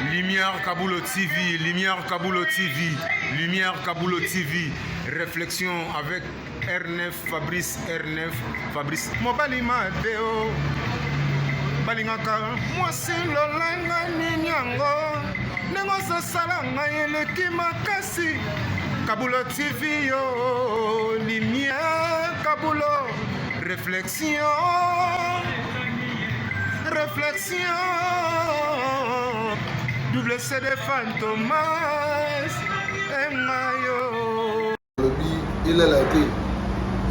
Lumière Kaboulo TV, Lumière Kaboulo TV, Lumière Kaboulo TV. Réflexion avec R9, Fabrice R9, Fabrice. Mobali Madeo, Balingaka, moi c'est Lolanga Ninyango, Nengosa Salanga Yeleki Makasi, Kaboulo TV, yo, Lumière Kaboulo, réflexion. Réflexion, double CD Fantomas, Mayo. Il est là,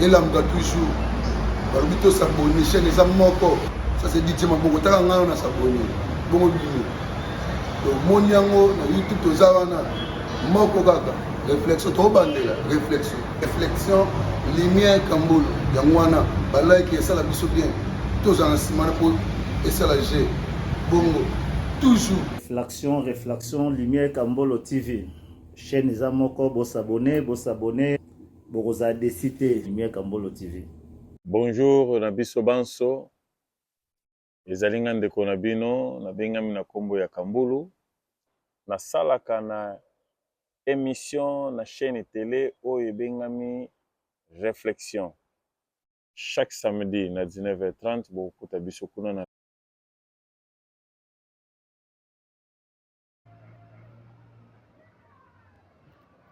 il a toujours. Barbito s'abonne, chaîne les amoko. Ça c'est dit, Maboko, Taranga, on a s'abonné. Bon, donc, mon yango, YouTube, to Zawana, Moko Gaga, réflexion, trop bandé là, réflexion, lumière, Kamboul, Yangwana, Balai qui est ça la biso bien, tous en ciment pour. Et ça la G. Bongo. Toujours. Réflexion, Lumière Kambolo TV. Chaîne les amoko, vous s'abonner, vous avez décidé Lumière Kambolo TV. Bonjour, Nabiso Banso. Les Alingan de Konabino, Nabengami na Kombo ya Kambulu. Na salaka na émission na chaîne télé Oye Bengami Réflexion. Chaque samedi na 19h30, vous écoutez Biso Kuna.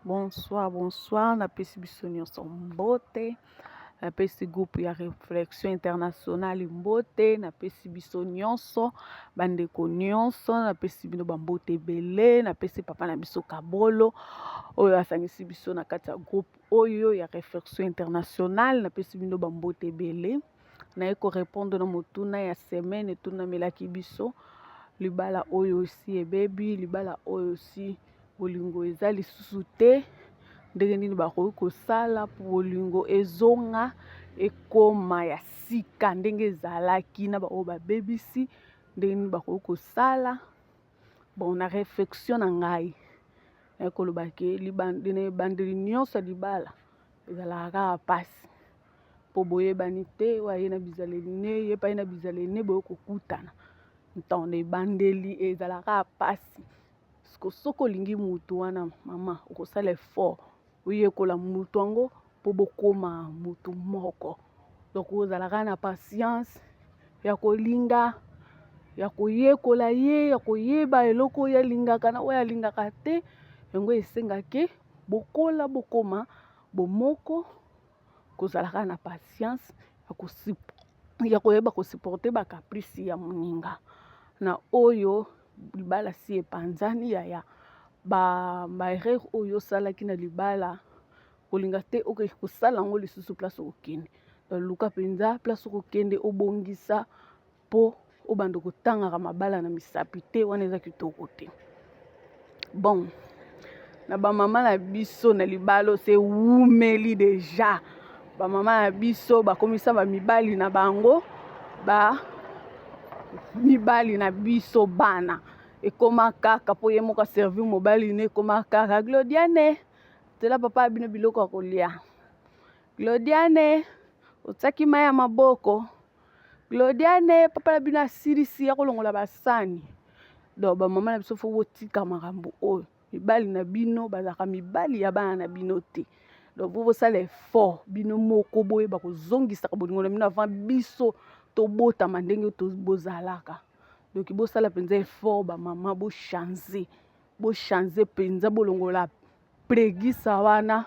Bonsoir, na pesi biso nyonso mbote, na pesi groupe ya réflexion internationale mbote, na pesi biso nyonso bandeko nyonso, na pesi bino bambote ebele, na pesi papa na biso Kabolo oyo asangisi biso na kati ya groupe oyo ya réflexion internationale, na pesi bino bambote ebele. Na eko répondre na motuna ya semaine etuna melaki biso libala oyo aussi ebebi, libala oyo aussi bolingo eza lisusu te, ndenge nini bakoki kosala po bolingo ezonga ekoma ya sika ndenge ezalaki na baoyo babebisi, ndenge nini bakoki kosala. Bon, na réflexion na ngai nakoloba ke ebandeli nyonso ya libala ezalaka kaka pasi po boyebani te waye na bizaleli ne ye pa ye na bizaleli ne boye kokutana ntongo ebandeli ezalaka pasi. Soki olingi mutu wana mama okosala effort oyekola mutu yango po bokoma mutu moko, donc ozalaka na patience ya kolinga, ya koyekola ye, ya koyeba eloko oyo alingaka na oyo alingaka te, yango esengaki bokola bokoma bomoko, kozalaka na patience ya koyeba kosupporte bakaprisi ya moninga na oyo libala si epanzani yaya baerreur oyo osalaki na libala kolinga te kosala yango lisusu place okokende, luka mpenza place okokende obongisa po obanda kotangaka mabala na misapi te, wana eza kitoko te. Bon, na bamama na biso na libala ose wumeli deja, bamama na biso bakomisa bamibali na bango mibali na biso bana ekoma kaka po ye moko aservi mobali ne ekoma kaka Glodiane tela papa bino biloko ya kolia, Glodiane otiaki mai ya maboko, Glodiane papa na bino asilisi ya kolongola basani. Donc bamama na biso fo botika makambo oyo, mibali na bino bazalaka mibali ya bana na bino te, donc po bosala effort bino moko boyeba kozongisaka bolingo na bino avant biso tobotama ndenge bozalaka. Donc bosala mpenza effort bamama bochange mpenza bolongola pregisa wana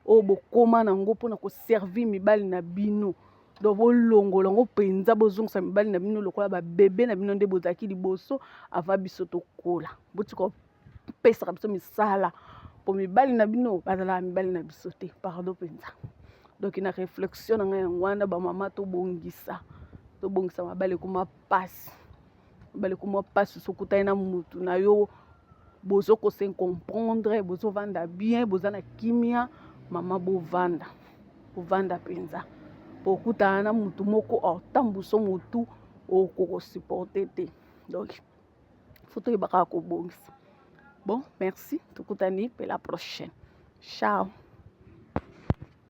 oyo bokoma nango mpona koservi mibali na bino, donc bolongola yango mpenza bozongisa mibali na bino lokola babebe na bino nde bozalaki liboso avant biso tokola, botika kopesaka biso misala po mibali na bino bazalaka mibali na biso te, pardon mpenza. Donc na réflexion na ngai yango wana bamama tobongisa mabali ekoma pasi sokutani na mutu na yo bozo kose comprendre, bozo vanda bien, boza na kimia, mama bovanda mpenza po kutana na mutu moko otambuso mutu okoko supporter te, donc faut toyeba kaka kobongisa. Bon, merci, tokutani pe la prochaine, ciao.